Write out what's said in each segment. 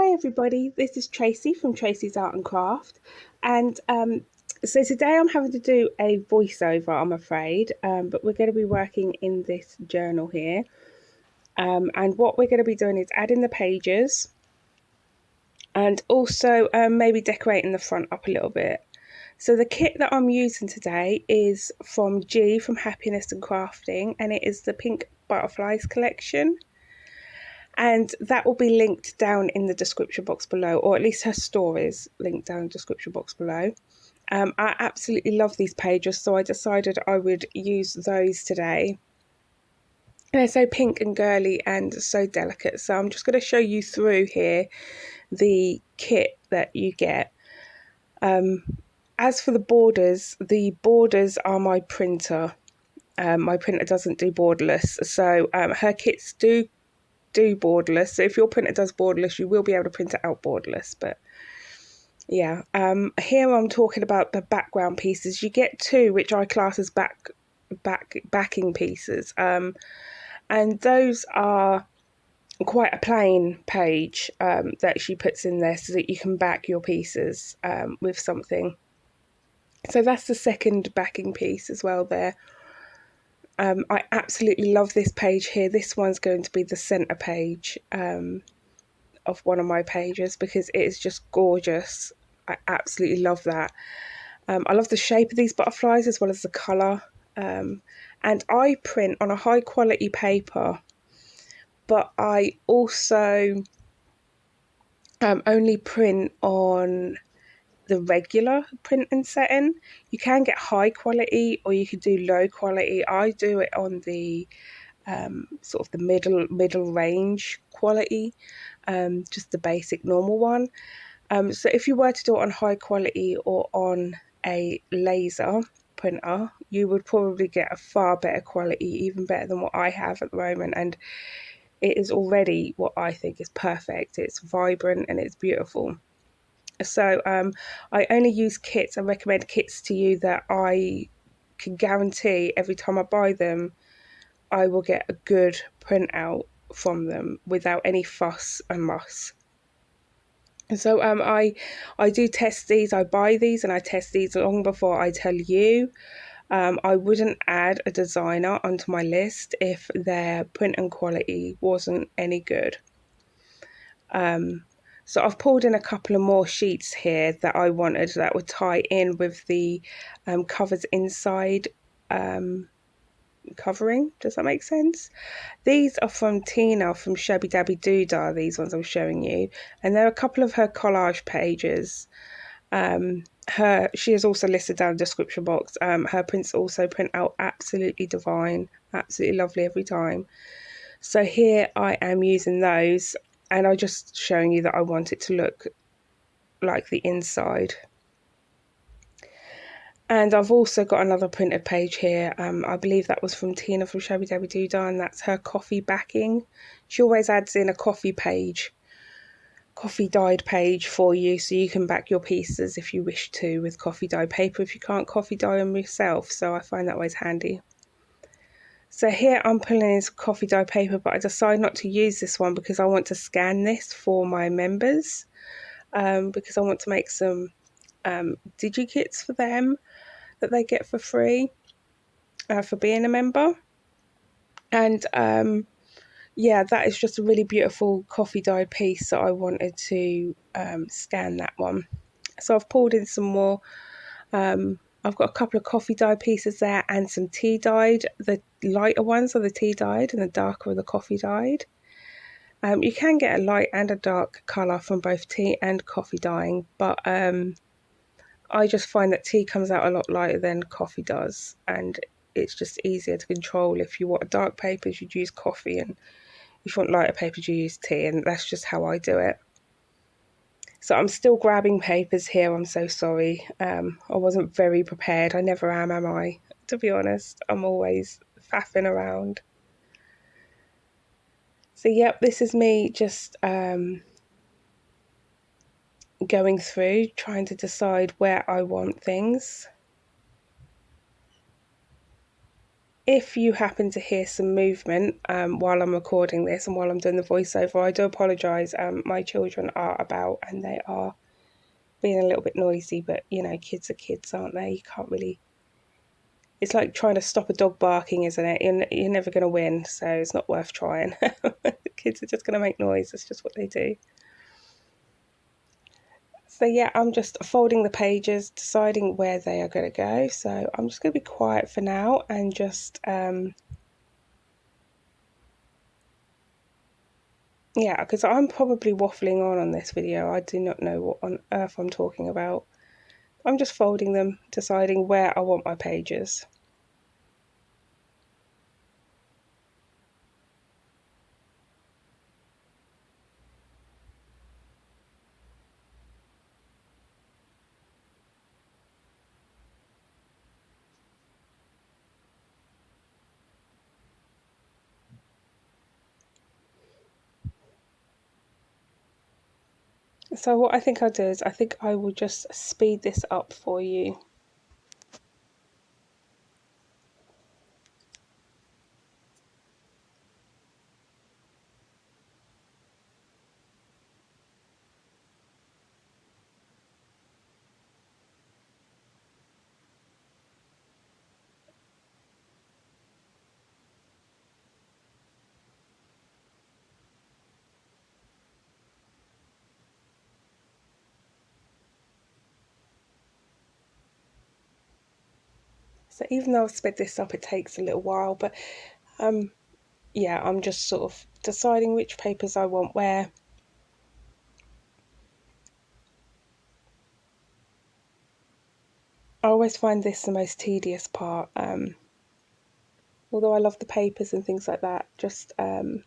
Hi everybody, this is Tracy from Tracy's Art and Craft, and so today I'm having to do a voiceover, I'm afraid, but we're going to be working in this journal here, and what we're going to be doing is adding the pages and also maybe decorating the front up a little bit. So the kit that I'm using today is from G from Happiness and Crafting, and it is the Pink Butterflies collection. And that will be linked down in the description box below, or at least her stories linked down in the description box below. I absolutely love these pages, so I decided I would use those today. They're so pink and girly and so delicate. So I'm just going to show you through here the kit that you get. As for the borders are my printer. My printer doesn't do borderless, so her kits do borderless. So if your printer does borderless, you will be able to print it out borderless. But yeah, here I'm talking about the background pieces. You get two, which I class as backing pieces, and those are quite a plain page that she puts in there so that you can back your pieces with something. So that's the second backing piece as well there. I absolutely love this page here. This one's going to be the center page of one of my pages because it is just gorgeous. I absolutely love that. I love the shape of these butterflies as well as the colour. And I print on a high quality paper, but I also only print on the regular printing setting. You can get high quality or you can do low quality. I do it on the sort of the middle range quality, just the basic normal one. So if you were to do it on high quality or on a laser printer, you would probably get a far better quality, even better than what I have at the moment. And it is already what I think is perfect. It's vibrant and it's beautiful. So I only use kits. I recommend kits to you that I can guarantee every time I buy them, I will get a good printout from them without any fuss and muss. So I do test these. I buy these and I test these long before I tell you. I wouldn't add a designer onto my list if their print and quality wasn't any good. So I've pulled in a couple of more sheets here that I wanted that would tie in with the covers inside covering. Does that make sense? These are from Tina from Shabby Dabby Doodah, these ones I'm showing you. And there are a couple of her collage pages. She is also listed down in the description box. Her prints also print out absolutely divine, absolutely lovely every time. So here I am using those, and I'm just showing you that I want it to look like the inside. And I've also got another printed page here. I believe that was from Tina from Shabby Dabby Doodah, and that's her coffee backing. She always adds in a coffee dyed page for you, so you can back your pieces if you wish to with coffee dye paper if you can't coffee dye them yourself. So I find that always handy. So here I'm pulling in some coffee dye paper, but I decided not to use this one because I want to scan this for my members, because I want to make some digikits for them that they get for free for being a member. And yeah, that is just a really beautiful coffee dyed piece, so I wanted to scan that one. So I've pulled in some more. I've got a couple of coffee dye pieces there and some tea dyed. The lighter ones are the tea dyed and the darker are the coffee dyed. You can get a light and a dark colour from both tea and coffee dyeing, but I just find that tea comes out a lot lighter than coffee does, and it's just easier to control. If you want dark papers, you'd use coffee, and if you want lighter papers, you use tea, and that's just how I do it. So I'm still grabbing papers here. I'm so sorry. I wasn't very prepared. I never am I? To be honest, I'm always faffing around. So yep, this is me just going through, trying to decide where I want things. if you happen to hear some movement while I'm recording this and while I'm doing the voiceover, I do apologise. My children are about and they are being a little bit noisy, but you know, kids are kids, aren't they? You can't really. It's like trying to stop a dog barking, isn't it? You're never going to win, so it's not worth trying. The kids are just going to make noise. That's just what they do. So yeah, I'm just folding the pages, deciding where they are going to go. So I'm just going to be quiet for now and just yeah, because I'm probably waffling on this video. I do not know what on earth I'm talking about. I'm just folding them, deciding where I want my pages. So what I think I'll do is I think I will just speed this up for you. So even though I've sped this up, it takes a little while, but yeah, I'm just sort of deciding which papers I want where. I always find this the most tedious part. Although I love the papers and things like that, just trying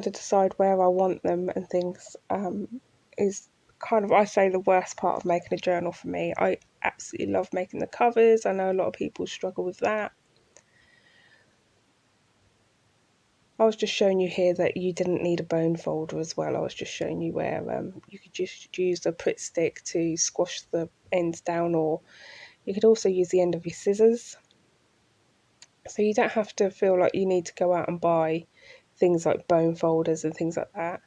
to decide where I want them and things is kind of, I say, the worst part of making a journal for me. I absolutely love making the covers. I know a lot of people struggle with that. I was just showing you here that you didn't need a bone folder as well. I was just showing you where you could just use a Pritt stick to squash the ends down, or you could also use the end of your scissors. So you don't have to feel like you need to go out and buy things like bone folders and things like that.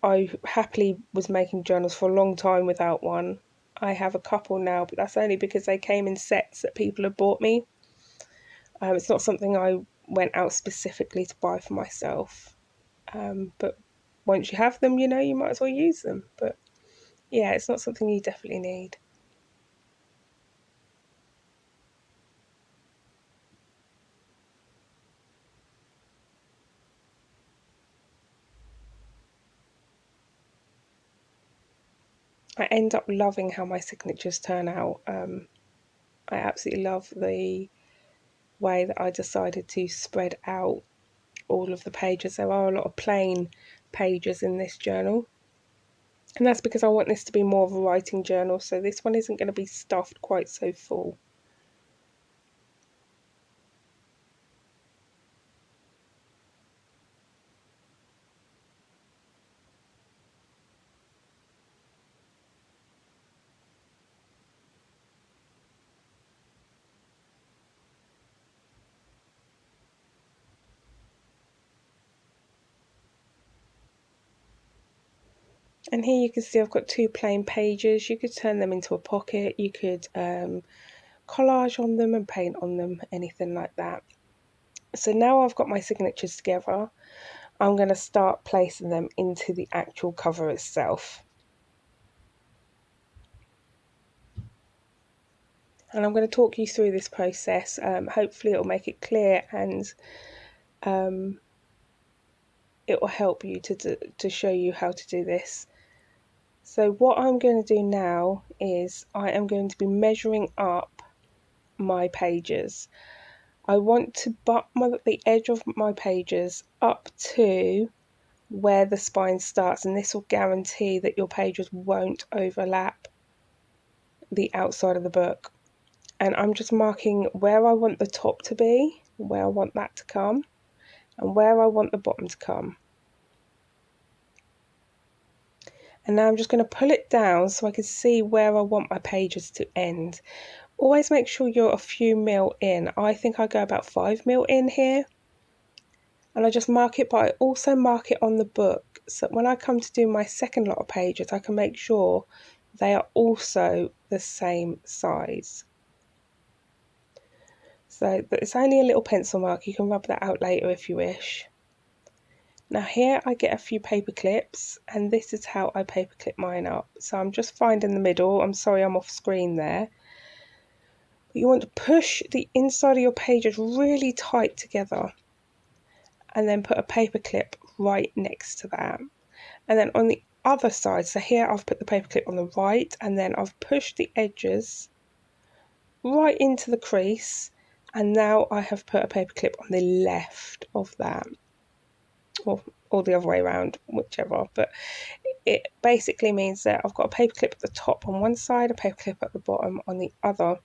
I happily was making journals for a long time without one. I have a couple now, but that's only because they came in sets that people had bought me. It's not something I went out specifically to buy for myself. But once you have them, you know, you might as well use them. But yeah, it's not something you definitely need. I end up loving how my signatures turn out. I absolutely love the way that I decided to spread out all of the pages. There are a lot of plain pages in this journal, and that's because I want this to be more of a writing journal, so this one isn't going to be stuffed quite so full. And here you can see I've got two plain pages. You could turn them into a pocket, you could collage on them and paint on them, anything like that. So now I've got my signatures together, I'm going to start placing them into the actual cover itself. And I'm going to talk you through this process. Hopefully it'll make it clear, and it will help you to show you how to do this. So what I'm going to do now is I am going to be measuring up my pages. I want to butt the edge of my pages up to where the spine starts, and this will guarantee that your pages won't overlap the outside of the book. And I'm just marking where I want the top to be, where I want that to come, and where I want the bottom to come. And now I'm just going to pull it down so I can see where I want my pages to end. Always make sure you're a few mil in. I think I go about 5 mil in here. And I just mark it, but I also mark it on the book. So when I come to do my second lot of pages, I can make sure they are also the same size. So it's only a little pencil mark. You can rub that out later if you wish. Now here I get a few paper clips, and this is how I paper clip mine up. So I'm just finding the middle. I'm sorry I'm off screen there. But you want to push the inside of your pages really tight together, and then put a paper clip right next to that. And then on the other side, so here I've put the paper clip on the right, and then I've pushed the edges right into the crease, and now I have put a paper clip on the left of that, or the other way around, whichever. But it basically means that I've got a paper clip at the top on one side, a paper clip at the bottom on the other.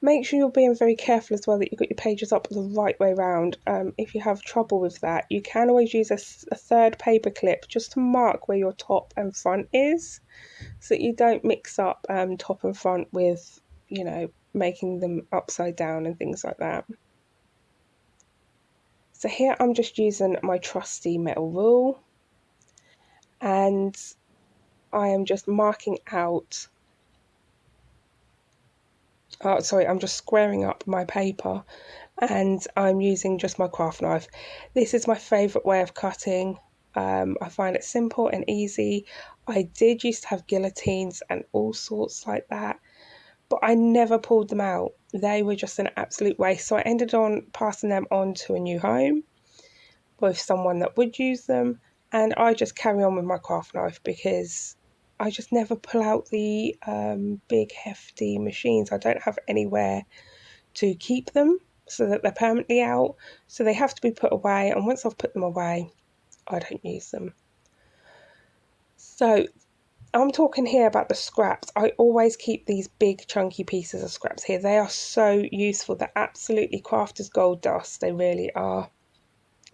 Make sure you're being very careful as well that you've got your pages up the right way around. If you have trouble with that, you can always use a third paper clip just to mark where your top and front is, so that you don't mix up top and front with, making them upside down and things like that. So here I'm just using my trusty metal rule, and I am just marking out, I'm just squaring up my paper, and I'm using just my craft knife. This is my favourite way of cutting. I find it simple and easy. I did used to have guillotines and all sorts like that, but I never pulled them out. They were just an absolute waste. So I ended on passing them on to a new home with someone that would use them, and I just carry on with my craft knife because I just never pull out the big hefty machines. I don't have anywhere to keep them so that they're permanently out, so they have to be put away, and once I've put them away, I don't use them. So I'm talking here about the scraps. I always keep these big chunky pieces of scraps here. They are so useful. They're absolutely crafters gold dust. They really are.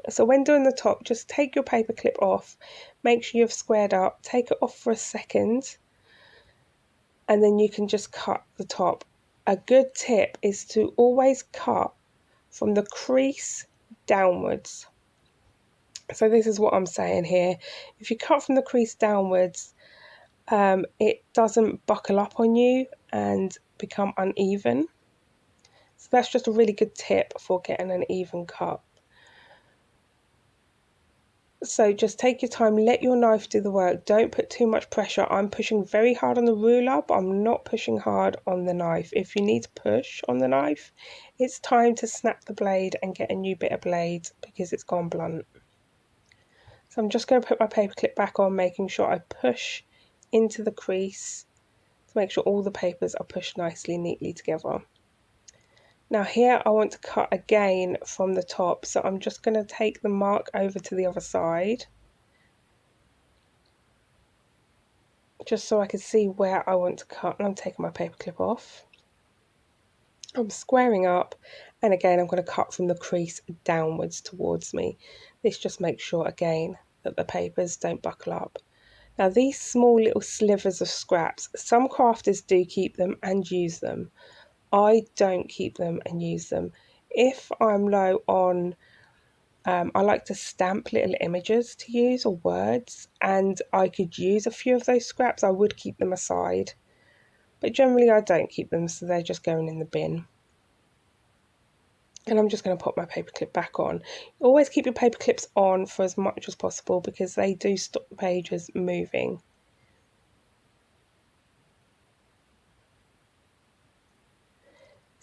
So when doing the top, just take your paper clip off, make sure you've squared up, take it off for a second, and then you can just cut the top. A good tip is to always cut from the crease downwards. So this is what I'm saying here. If you cut from the crease downwards, it doesn't buckle up on you and become uneven. So that's just a really good tip for getting an even cut. So just take your time, let your knife do the work. Don't put too much pressure. I'm pushing very hard on the ruler, but I'm not pushing hard on the knife. If you need to push on the knife, it's time to snap the blade and get a new bit of blade because it's gone blunt. So I'm just going to put my paper clip back on, making sure I push into the crease to make sure all the papers are pushed nicely, neatly together. Now here I want to cut again from the top, so I'm just going to take the mark over to the other side, just so I can see where I want to cut, and I'm taking my paper clip off. I'm squaring up, and again I'm going to cut from the crease downwards towards me. This just makes sure again that the papers don't buckle up. Now these small little slivers of scraps, some crafters do keep them and use them. I don't keep them and use them. If I'm low on, I like to stamp little images to use or words, and I could use a few of those scraps. I would keep them aside, but generally I don't keep them, so they're just going in the bin. And I'm just going to pop my paper clip back on. Always keep your paper clips on for as much as possible because they do stop the pages moving.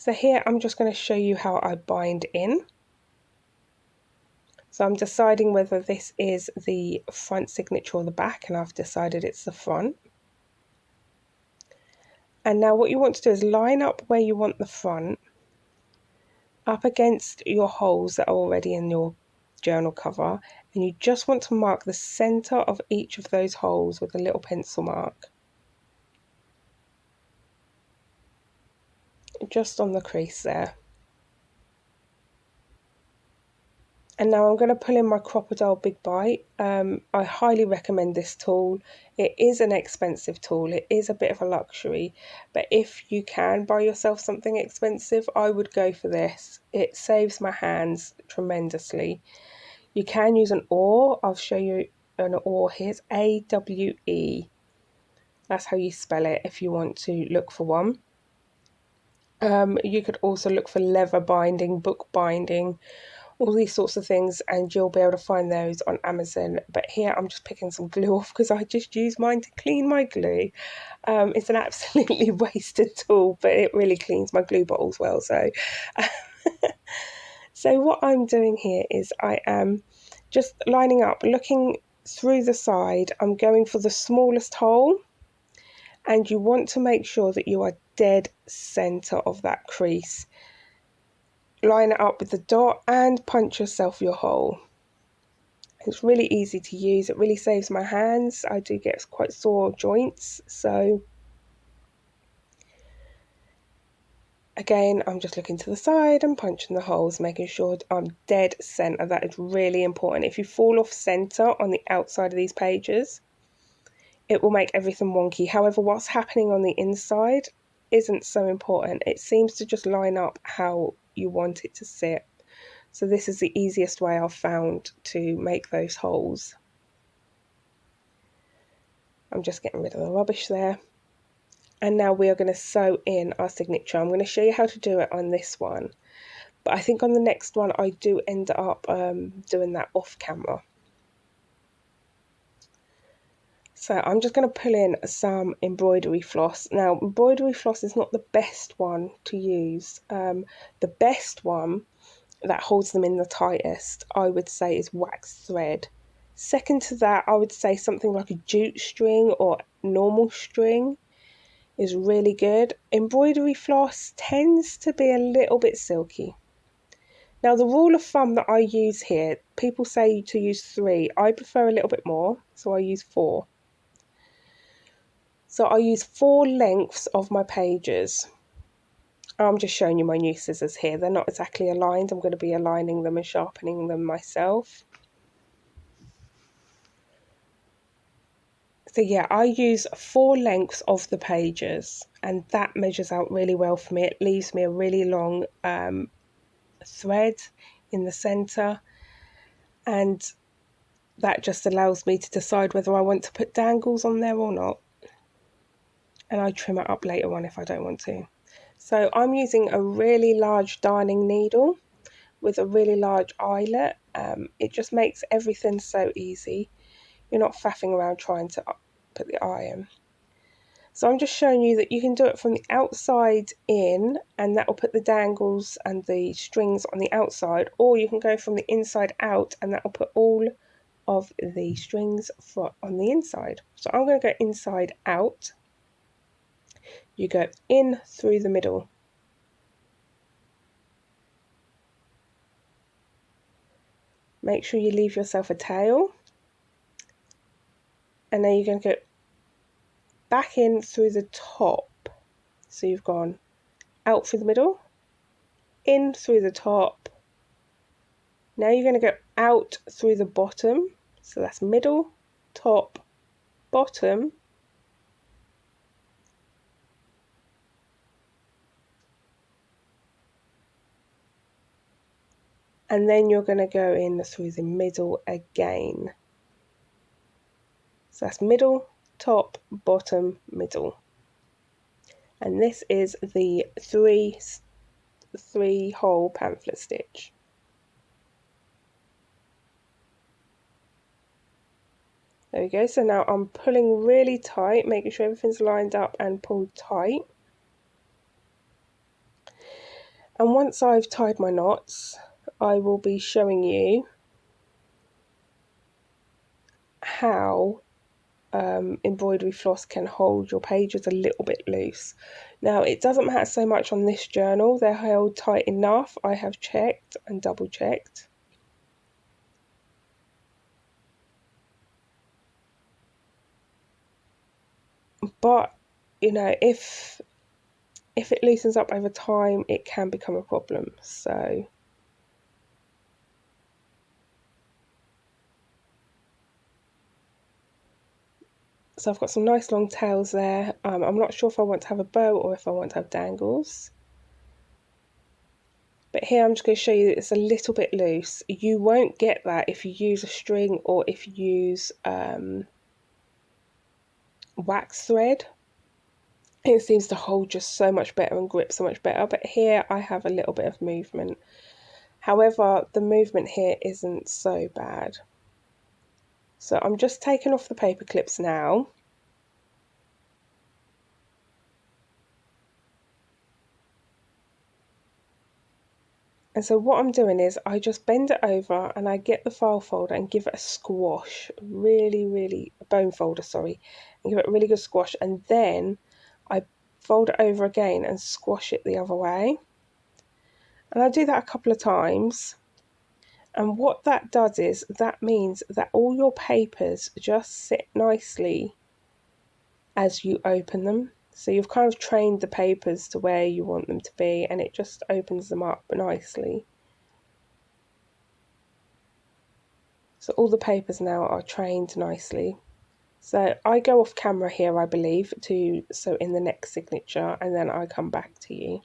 So here I'm just going to show you how I bind in. So I'm deciding whether this is the front signature or the back, and I've decided it's the front. And now what you want to do is line up where you want the front up against your holes that are already in your journal cover, and you just want to mark the center of each of those holes with a little pencil mark, just on the crease there. And now I'm going to pull in my Crocodile Big Bite. I highly recommend this tool. It is an expensive tool. It is a bit of a luxury. But if you can buy yourself something expensive, I would go for this. It saves my hands tremendously. You can use an awl. I'll show you an awl. Here's AWE. That's how you spell it if you want to look for one. You could also look for leather binding, book binding, all these sorts of things, and you'll be able to find those on Amazon. But here I'm just picking some glue off because I just use mine to clean my glue. It's an absolutely wasted tool, but it really cleans my glue bottles well. So, so what I'm doing here is I am just lining up, looking through the side. I'm going for the smallest hole, and you want to make sure that you are dead center of that crease. Line it up with the dot and punch yourself your hole. It's really easy to use. It really saves my hands. I do get quite sore joints. So again, I'm just looking to the side and punching the holes, making sure I'm dead center. That is really important. If you fall off center on the outside of these pages, it will make everything wonky. However, what's happening on the inside isn't so important. It seems to just line up how you want it to sit. So this is the easiest way I've found to make those holes. I'm just getting rid of the rubbish there. And now we are going to sew in our signature. I'm going to show you how to do it on this one. But I think on the next one, I do end up doing that off camera. So I'm just going to pull in some embroidery floss. Now, embroidery floss is not the best one to use. The best one that holds them in the tightest, I would say, is wax thread. Second to that, I would say something like a jute string or normal string is really good. Embroidery floss tends to be a little bit silky. Now, the rule of thumb that I use here, people say to use 3. I prefer a little bit more, so I use 4. So I use 4 lengths of my pages. I'm just showing you my new scissors here. They're not exactly aligned. I'm going to be aligning them and sharpening them myself. So yeah, I use 4 lengths of the pages, and that measures out really well for me. It leaves me a really long thread in the center, and that just allows me to decide whether I want to put dangles on there or not, and I trim it up later on if I don't want to. So I'm using a really large darning needle with a really large eyelet. It just makes everything so easy. You're not faffing around trying to put the eye in. So I'm just showing you that you can do it from the outside in, and that will put the dangles and the strings on the outside, or you can go from the inside out, and that will put all of the strings on the inside. So I'm going to go inside out. You go in through the middle. Make sure you leave yourself a tail. And then you're going to go back in through the top. So you've gone out through the middle, in through the top. Now you're going to go out through the bottom. So that's middle, top, bottom. And then you're going to go in through the middle again. So that's middle, top, bottom, middle. And this is the three hole pamphlet stitch. There we go. So now I'm pulling really tight, making sure everything's lined up and pulled tight. And once I've tied my knots, I will be showing you how embroidery floss can hold your pages a little bit loose. Now, it doesn't matter so much on this journal. They're held tight enough. I have checked and double checked. But, you know, if it loosens up over time, it can become a problem. So So I've got some nice long tails there. I'm not sure if I want to have a bow or if I want to have dangles. But here I'm just going to show you that it's a little bit loose. You won't get that if you use a string or if you use wax thread. It seems to hold just so much better and grip so much better. But here I have a little bit of movement. However, the movement here isn't so bad. So I'm just taking off the paper clips now. And so what I'm doing is I just bend it over and I get the file folder and give it a squash, really, a bone folder, sorry, and give it a really good squash. And then I fold it over again and squash it the other way. And I do that a couple of times. And what that does is that means that all your papers just sit nicely as you open them. So you've kind of trained the papers to where you want them to be, and it just opens them up nicely. So all the papers now are trained nicely. So I go off camera here, I believe, so in the next signature, and then I come back to you.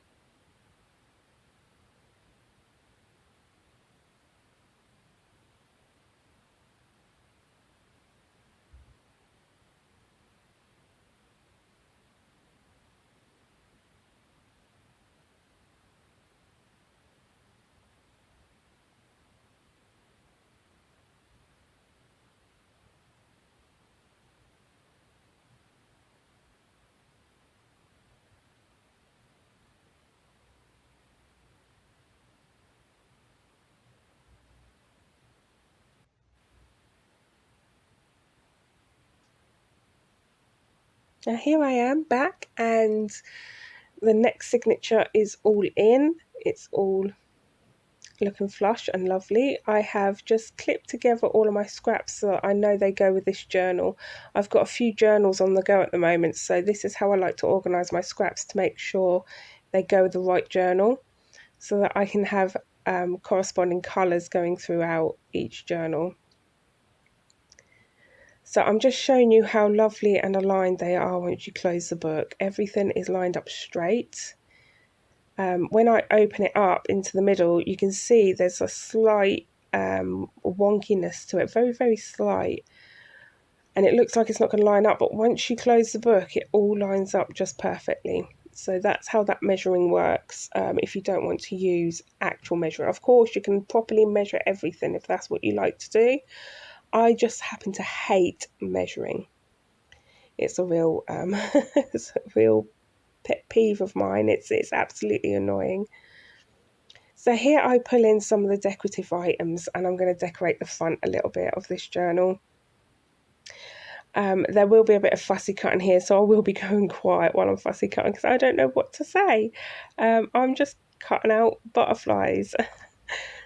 Now here I am back, and the next signature is all in. It's all looking flush and lovely. I have just clipped together all of my scraps so I know they go with this journal. I've got a few journals on the go at the moment, so this is how I like to organise my scraps to make sure they go with the right journal so that I can have corresponding colours going throughout each journal. So I'm just showing you how lovely and aligned they are once you close the book. Everything is lined up straight. When I open it up into the middle, you can see there's a slight wonkiness to it, very slight, and it looks like it's not going to line up, but once you close the book it all lines up just perfectly. So that's how that measuring works. If you don't want to use actual measuring, of course you can properly measure everything if that's what you like to do. I just happen to hate measuring. It's a real it's a real pet peeve of mine. It's absolutely annoying. So here I pull in some of the decorative items, and I'm going to decorate the front a little bit of this journal. There will be a bit of fussy cutting here, so I will be going quiet while I'm fussy cutting because I don't know what to say. I'm just cutting out butterflies.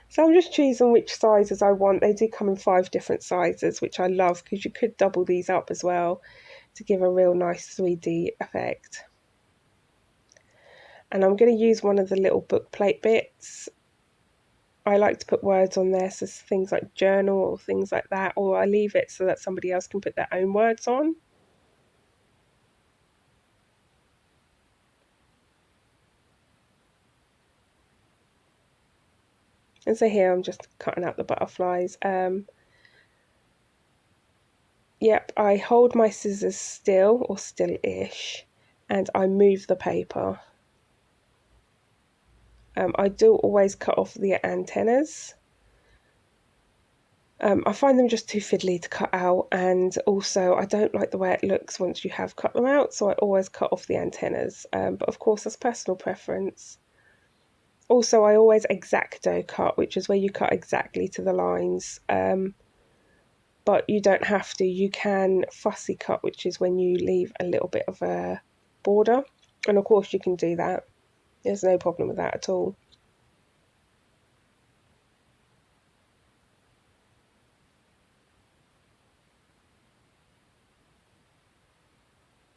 So I'm just choosing which sizes I want. They do come in 5 different sizes, which I love because you could double these up as well to give a real nice 3D effect. And I'm going to use one of the little book plate bits. I like to put words on there, so things like journal or things like that, or I leave it so that somebody else can put their own words on. And so here I'm just cutting out the butterflies. Yep, I hold my scissors still or still-ish, and I move the paper. I do always cut off the antennas. I find them just too fiddly to cut out, and also I don't like the way it looks once you have cut them out, so I always cut off the antennas. But of course that's personal preference. Also, I always exacto cut, which is where you cut exactly to the lines. But you don't have to. You can fussy cut, which is when you leave a little bit of a border. And of course you can do that. There's no problem with that at all.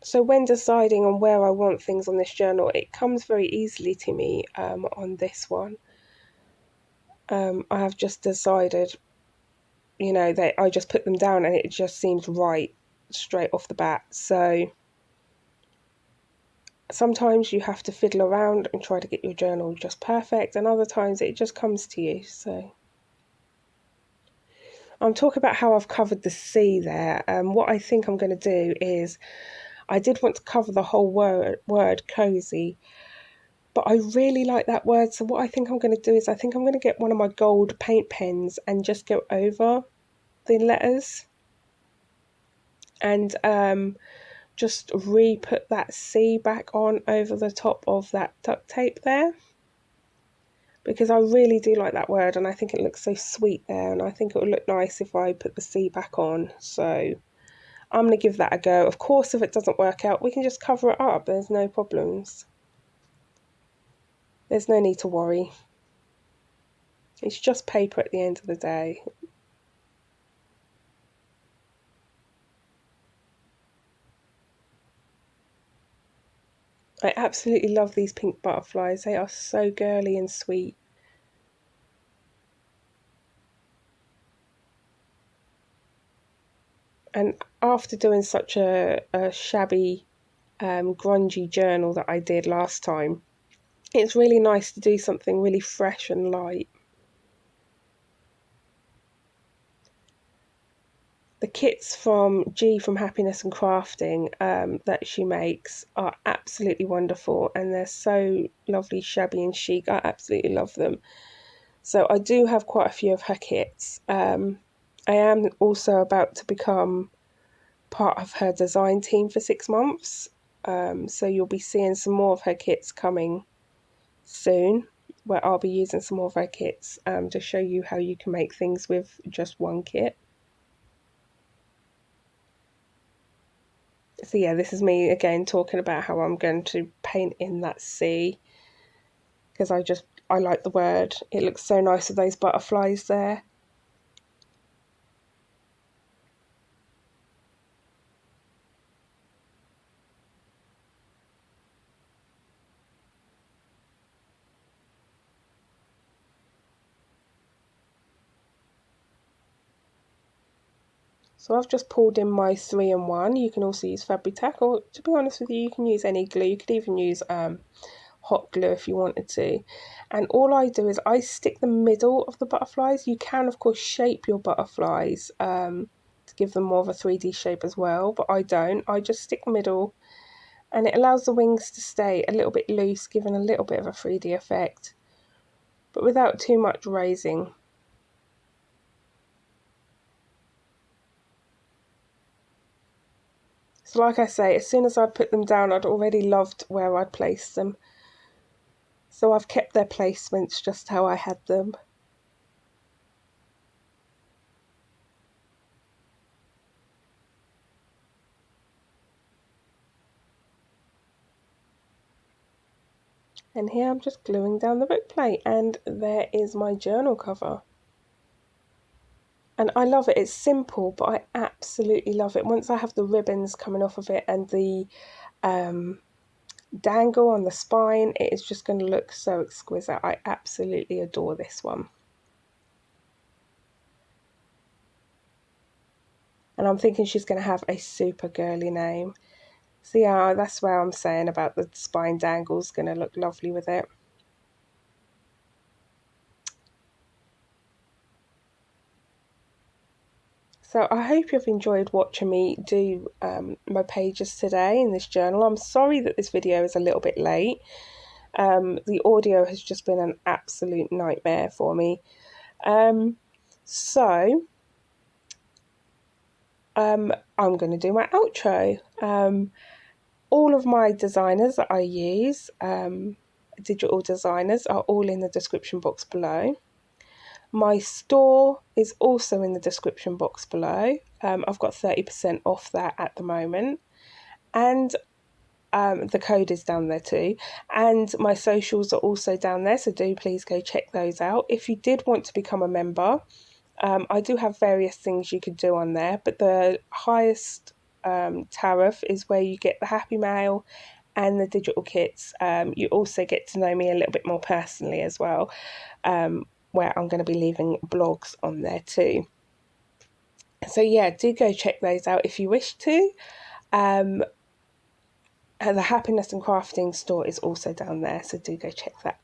So when deciding on where I want things on this journal, it comes very easily to me on this one. I have just decided, that I just put them down and it just seems right. straight off the bat. So sometimes you have to fiddle around and try to get your journal just perfect, and other times it just comes to you. So I'm talking about how I've covered the C there. What I think I'm going to do is, I did want to cover the whole word cozy, but I really like that word. So what I think I'm going to do is, I think I'm going to get one of my gold paint pens and just go over the letters and just re-put that C back on over the top of that duct tape there, because I really do like that word and I think it looks so sweet there, and I think it would look nice if I put the C back on. So I'm going to give that a go. Of course, if it doesn't work out, we can just cover it up. There's no problems. There's no need to worry. It's just paper at the end of the day. I absolutely love these pink butterflies. They are so girly and sweet. And after doing such a shabby, grungy journal that I did last time, it's really nice to do something really fresh and light. The kits from G from Happiness and Crafting that she makes are absolutely wonderful, and they're so lovely, shabby and chic. I absolutely love them. So I do have quite a few of her kits. I am also about to become part of her design team for 6 months. So you'll be seeing some more of her kits coming soon, where I'll be using some more of her kits to show you how you can make things with just one kit. So yeah, this is me again talking about how I'm going to paint in that C, because I like the word. It looks so nice with those butterflies there. So I've just pulled in my 3-in-1. You can also use Fabri-Tac, or to be honest with you, you can use any glue. You could even use hot glue if you wanted to. And all I do is I stick the middle of the butterflies. You can of course shape your butterflies to give them more of a 3D shape as well, but I don't. I just stick the middle, and it allows the wings to stay a little bit loose, giving a little bit of a 3D effect, but without too much raising. So like I say, as soon as I put them down, I'd already loved where I'd placed them. So I've kept their placements just how I had them. And here I'm just gluing down the book plate, and there is my journal cover. And I love it. It's simple, but I absolutely love it. Once I have the ribbons coming off of it and the dangle on the spine, it is just going to look so exquisite. I absolutely adore this one. And I'm thinking she's going to have a super girly name. So yeah, that's where I'm saying about the spine dangle's going to look lovely with it. So I hope you've enjoyed watching me do my pages today in this journal. I'm sorry that this video is a little bit late. The audio has just been an absolute nightmare for me. So I'm going to do my outro. All of my designers that I use, digital designers, are all in the description box below. My store is also in the description box below. I've got 30% off that at the moment. And the code is down there too. And my socials are also down there, so do please go check those out. If you did want to become a member, I do have various things you could do on there, but the highest tariff is where you get the Happy Mail and the digital kits. You also get to know me a little bit more personally as well, where I'm going to be leaving blogs on there too. So yeah, do go check those out if you wish to. And the Happiness and Crafting store is also down there, so do go check that